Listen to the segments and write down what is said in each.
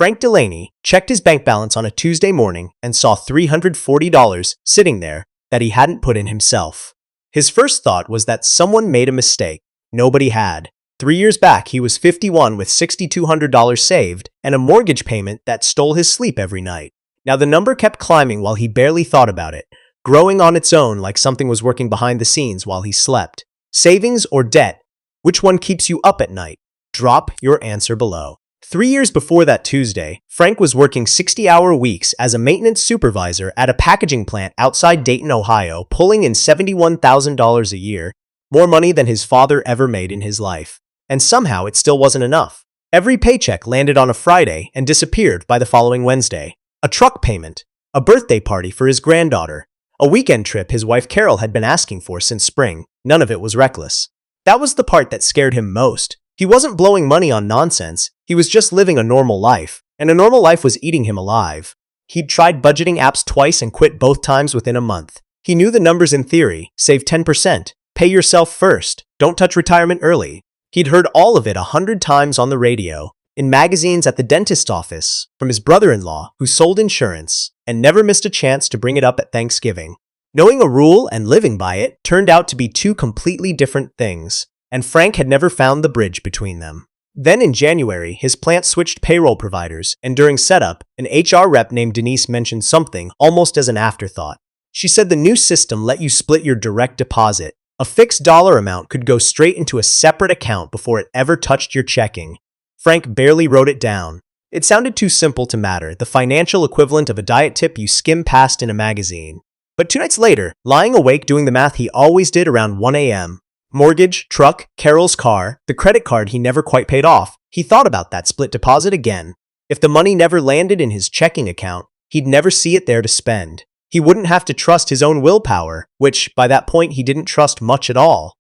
Frank Delaney checked his bank balance on a Tuesday morning and saw $340 sitting there that he hadn't put in himself. His first thought was that someone made a mistake. Nobody had. 3 years back, he was 51 with $6,200 saved and a mortgage payment that stole his sleep every night. Now the number kept climbing while he barely thought about it, growing on its own like something was working behind the scenes while he slept. Savings or debt? Which one keeps you up at night? Drop your answer below. 3 years before that Tuesday, Frank was working 60-hour weeks as a maintenance supervisor at a packaging plant outside Dayton, Ohio, pulling in $71,000 a year, more money than his father ever made in his life. And somehow it still wasn't enough. Every paycheck landed on a Friday and disappeared by the following Wednesday. A truck payment, a birthday party for his granddaughter, a weekend trip his wife Carol had been asking for since spring. None of it was reckless. That was the part that scared him most. He wasn't blowing money on nonsense, he was just living a normal life, and a normal life was eating him alive. He'd tried budgeting apps twice and quit both times within a month. He knew the numbers in theory: save 10%, pay yourself first, don't touch retirement early. He'd heard all of it 100 times on the radio, in magazines, at the dentist's office, from his brother-in-law who sold insurance, and never missed a chance to bring it up at Thanksgiving. Knowing a rule and living by it turned out to be two completely different things, and Frank had never found the bridge between them. Then in January, his plant switched payroll providers, and during setup, an HR rep named Denise mentioned something almost as an afterthought. She said the new system let you split your direct deposit. A fixed dollar amount could go straight into a separate account before it ever touched your checking. Frank barely wrote it down. It sounded too simple to matter, the financial equivalent of a diet tip you skim past in a magazine. But 2 nights later, lying awake doing the math he always did around 1 a.m., mortgage, truck, Carol's car, the credit card he never quite paid off, he thought about that split deposit again. If the money never landed in his checking account, he'd never see it there to spend. He wouldn't have to trust his own willpower, which, by that point, he didn't trust much at all.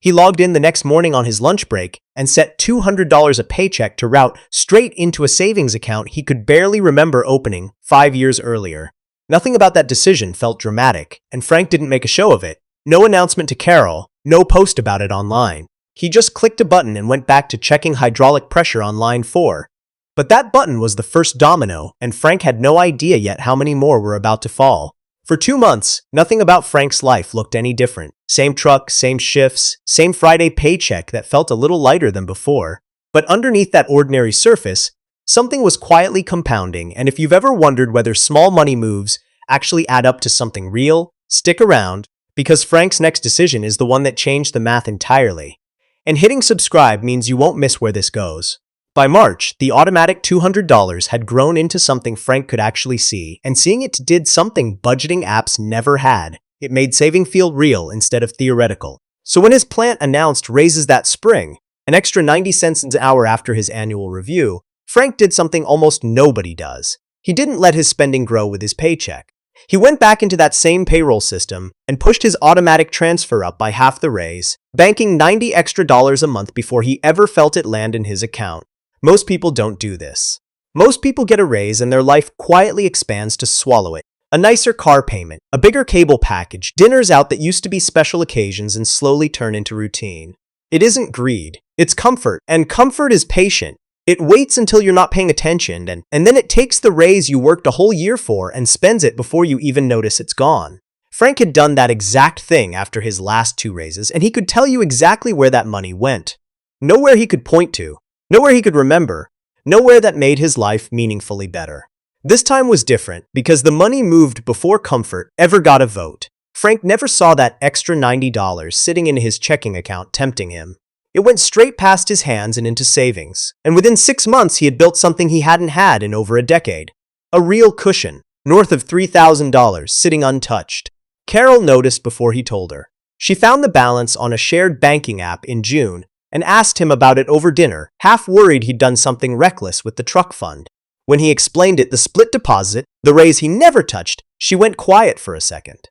He logged in the next morning on his lunch break and set $200 a paycheck to route straight into a savings account he could barely remember opening 5 years earlier. Nothing about that decision felt dramatic, and Frank didn't make a show of it. No announcement to Carol, no post about it online. He just clicked a button and went back to checking hydraulic pressure on line 4. But that button was the first domino, and Frank had no idea yet how many more were about to fall. For 2 months, nothing about Frank's life looked any different. Same truck, same shifts, same Friday paycheck that felt a little lighter than before. But underneath that ordinary surface, something was quietly compounding, and if you've ever wondered whether small money moves actually add up to something real, stick around, because Frank's next decision is the one that changed the math entirely. And hitting subscribe means you won't miss where this goes. By March, the automatic $200 had grown into something Frank could actually see, and seeing it did something budgeting apps never had. It made saving feel real instead of theoretical. So when his plant announced raises that spring, an extra 90 cents an hour after his annual review, Frank did something almost nobody does. He didn't let his spending grow with his paycheck. He went back into that same payroll system and pushed his automatic transfer up by half the raise, banking $90 extra a month before he ever felt it land in his account. Most people don't do this. Most people get a raise and their life quietly expands to swallow it. A nicer car payment, a bigger cable package, dinners out that used to be special occasions and slowly turn into routine. It isn't greed, it's comfort, and comfort is patient. It waits until you're not paying attention, and then it takes the raise you worked a whole year for and spends it before you even notice it's gone. Frank had done that exact thing after his last 2 raises, and he could tell you exactly where that money went. Nowhere he could point to. Nowhere he could remember, nowhere that made his life meaningfully better. This time was different because the money moved before comfort ever got a vote. Frank never saw that extra $90 sitting in his checking account tempting him. It went straight past his hands and into savings, and within 6 months he had built something he hadn't had in over a decade. A real cushion, north of $3,000, sitting untouched. Carol noticed before he told her. She found the balance on a shared banking app in June and asked him about it over dinner, half worried he'd done something reckless with the truck fund. When he explained it, the split deposit, the raise he never touched, she went quiet for a second.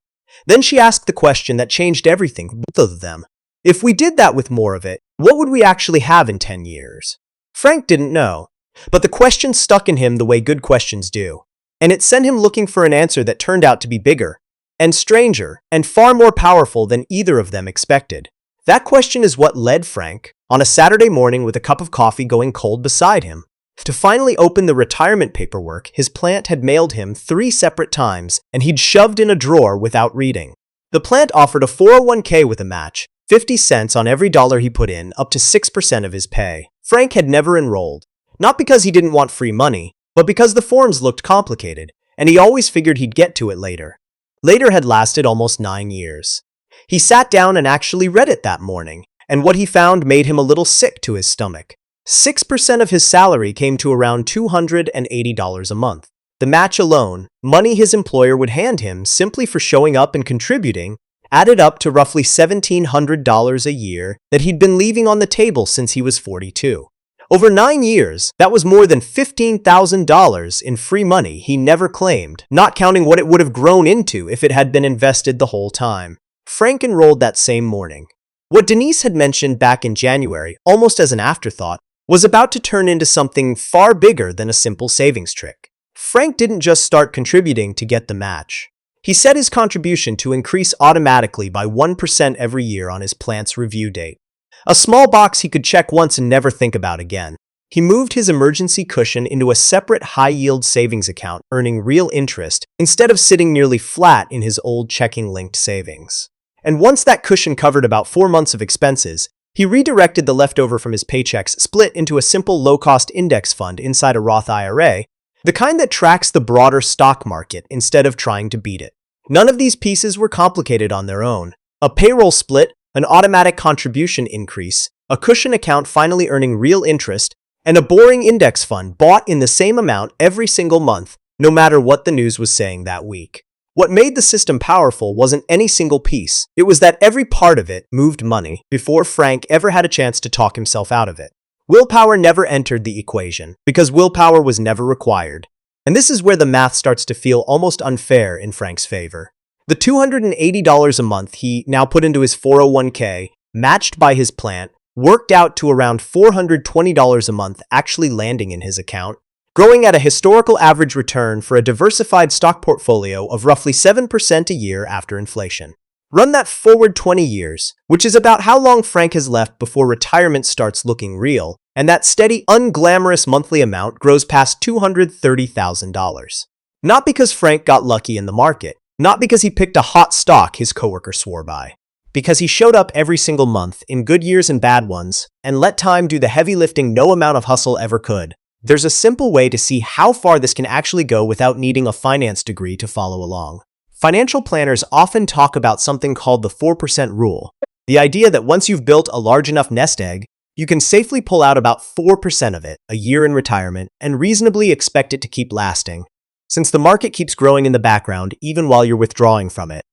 Then she asked the question that changed everything for both of them. If we did that with more of it, what would we actually have in 10 years? Frank didn't know, but the question stuck in him the way good questions do, and it sent him looking for an answer that turned out to be bigger, and stranger, and far more powerful than either of them expected. That question is what led Frank, on a Saturday morning with a cup of coffee going cold beside him, To finally open the retirement paperwork, his plant had mailed him 3 separate times, and he'd shoved in a drawer without reading. The plant offered a 401k with a match, 50 cents on every dollar he put in, up to 6% of his pay. Frank had never enrolled, not because he didn't want free money, but because the forms looked complicated, and he always figured he'd get to it later. Later had lasted almost 9 years. He sat down and actually read it that morning, and what he found made him a little sick to his stomach. 6% of his salary came to around $280 a month. The match alone, money his employer would hand him simply for showing up and contributing, added up to roughly $1,700 a year that he'd been leaving on the table since he was 42. Over 9 years, that was more than $15,000 in free money he never claimed, not counting what it would have grown into if it had been invested the whole time. Frank enrolled that same morning. What Denise had mentioned back in January, almost as an afterthought, was about to turn into something far bigger than a simple savings trick. Frank didn't just start contributing to get the match. He set his contribution to increase automatically by 1% every year on his plant's review date. A small box he could check once and never think about again. He moved his emergency cushion into a separate high-yield savings account, earning real interest, instead of sitting nearly flat in his old checking-linked savings. And once that cushion covered about 4 months of expenses, he redirected the leftover from his paychecks split into a simple low-cost index fund inside a Roth IRA, the kind that tracks the broader stock market instead of trying to beat it. None of these pieces were complicated on their own. A payroll split, an automatic contribution increase, a cushion account finally earning real interest, and a boring index fund bought in the same amount every single month, no matter what the news was saying that week. What made the system powerful wasn't any single piece. It was that every part of it moved money before Frank ever had a chance to talk himself out of it. Willpower never entered the equation because willpower was never required. And this is where the math starts to feel almost unfair in Frank's favor. The $280 a month he now put into his 401k, matched by his plant, worked out to around $420 a month actually landing in his account, growing at a historical average return for a diversified stock portfolio of roughly 7% a year after inflation. Run that forward 20 years, which is about how long Frank has left before retirement starts looking real, and that steady, unglamorous monthly amount grows past $230,000. Not because Frank got lucky in the market, not because he picked a hot stock his coworker swore by, because he showed up every single month in good years and bad ones, and let time do the heavy lifting no amount of hustle ever could. There's a simple way to see how far this can actually go without needing a finance degree to follow along. Financial planners often talk about something called the 4% rule, the idea that once you've built a large enough nest egg, you can safely pull out about 4% of it a year in retirement and reasonably expect it to keep lasting, since the market keeps growing in the background even while you're withdrawing from it.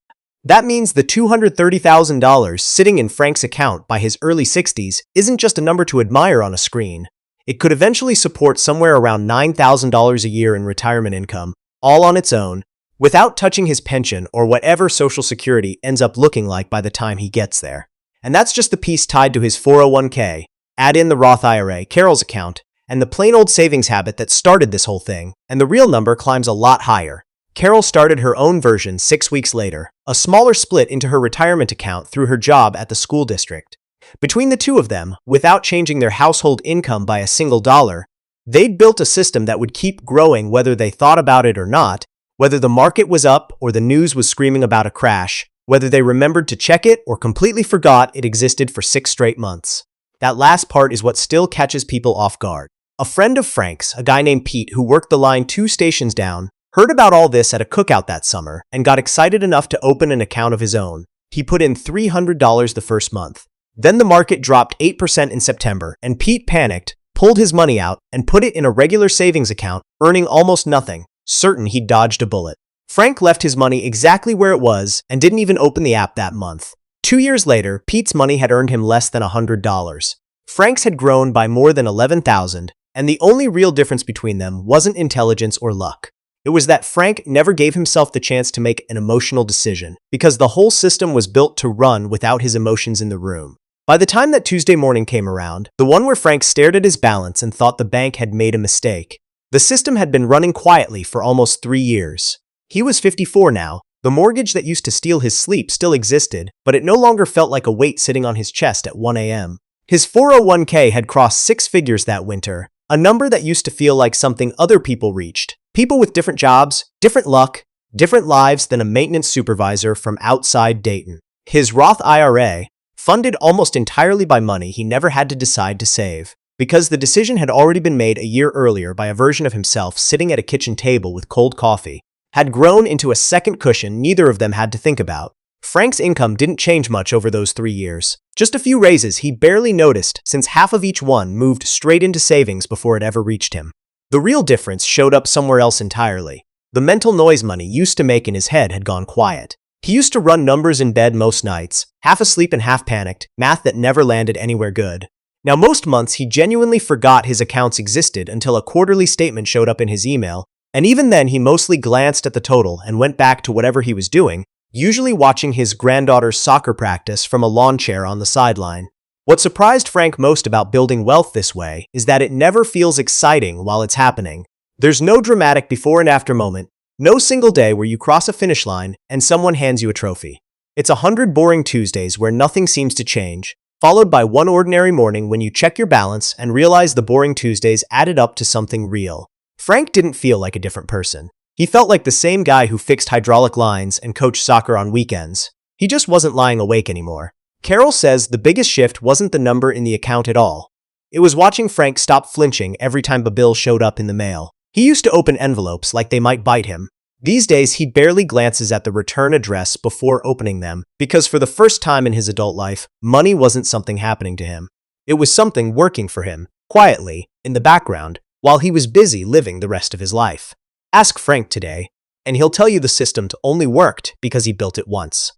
That means the $230,000 sitting in Frank's account by his early 60s isn't just a number to admire on a screen. It could eventually support somewhere around $9,000 a year in retirement income, all on its own, without touching his pension or whatever Social Security ends up looking like by the time he gets there. And that's just the piece tied to his 401k. Add in the Roth IRA, Carol's account, and the plain old savings habit that started this whole thing, and the real number climbs a lot higher. Carol started her own version 6 weeks later, a smaller split into her retirement account through her job at the school district. Between the two of them, without changing their household income by a single dollar, they'd built a system that would keep growing whether they thought about it or not, whether the market was up or the news was screaming about a crash, whether they remembered to check it or completely forgot it existed for 6 straight months. That last part is what still catches people off guard. A friend of Frank's, a guy named Pete who worked the line 2 stations down, heard about all this at a cookout that summer and got excited enough to open an account of his own. He put in $300 the first month. Then the market dropped 8% in September, and Pete panicked, pulled his money out, and put it in a regular savings account, earning almost nothing, certain he'd dodged a bullet. Frank left his money exactly where it was and didn't even open the app that month. 2 years later, Pete's money had earned him less than $100. Frank's had grown by more than $11,000, and the only real difference between them wasn't intelligence or luck. It was that Frank never gave himself the chance to make an emotional decision, because the whole system was built to run without his emotions in the room. By the time that Tuesday morning came around, the one where Frank stared at his balance and thought the bank had made a mistake, the system had been running quietly for almost 3 years. He was 54 now. The mortgage that used to steal his sleep still existed, but it no longer felt like a weight sitting on his chest at 1 a.m. His 401k had crossed 6 figures that winter, A number that used to feel like something other people reached. People with different jobs, different luck, different lives than a maintenance supervisor from outside Dayton. His Roth IRA, funded almost entirely by money he never had to decide to save, because the decision had already been made a year earlier by a version of himself sitting at a kitchen table with cold coffee, had grown into a second cushion neither of them had to think about. Frank's income didn't change much over those 3 years. Just a few raises he barely noticed since half of each one moved straight into savings before it ever reached him. The real difference showed up somewhere else entirely. The mental noise money used to make in his head had gone quiet. He used to run numbers in bed most nights, half asleep and half panicked, math that never landed anywhere good. Now most months he genuinely forgot his accounts existed until a quarterly statement showed up in his email, and even then he mostly glanced at the total and went back to whatever he was doing, usually watching his granddaughter's soccer practice from a lawn chair on the sideline. What surprised Frank most about building wealth this way is that it never feels exciting while it's happening. There's no dramatic before and after moment, no single day where you cross a finish line and someone hands you a trophy. It's 100 boring Tuesdays where nothing seems to change, followed by one ordinary morning when you check your balance and realize the boring Tuesdays added up to something real. Frank didn't feel like a different person. He felt like the same guy who fixed hydraulic lines and coached soccer on weekends. He just wasn't lying awake anymore. Carol says the biggest shift wasn't the number in the account at all. It was watching Frank stop flinching every time a bill showed up in the mail. He used to open envelopes like they might bite him. These days, he barely glances at the return address before opening them, because for the first time in his adult life, money wasn't something happening to him. It was something working for him, quietly, in the background, while he was busy living the rest of his life. Ask Frank today, and he'll tell you the system only worked because he built it once.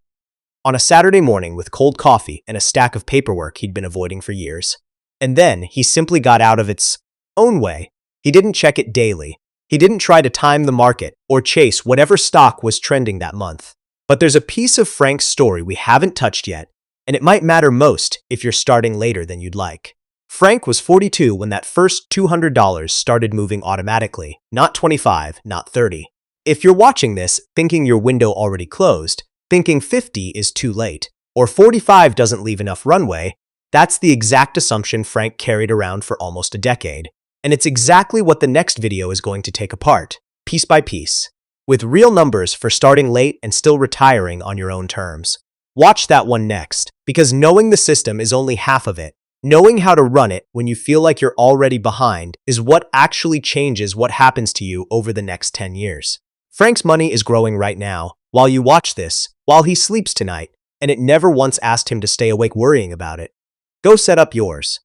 On a Saturday morning with cold coffee and a stack of paperwork he'd been avoiding for years. And then he simply got out of its own way. He didn't check it daily. He didn't try to time the market or chase whatever stock was trending that month. But there's a piece of Frank's story we haven't touched yet, and it might matter most if you're starting later than you'd like. Frank was 42 when that first $200 started moving automatically, not 25, not 30. If you're watching this thinking your window already closed, thinking 50 is too late, or 45 doesn't leave enough runway, that's the exact assumption Frank carried around for almost a decade. And it's exactly what the next video is going to take apart, piece by piece, with real numbers for starting late and still retiring on your own terms. Watch that one next, because knowing the system is only half of it. Knowing how to run it when you feel like you're already behind is what actually changes what happens to you over the next 10 years. Frank's money is growing right now, while you watch this, while he sleeps tonight, and it never once asked him to stay awake worrying about it. Go set up yours.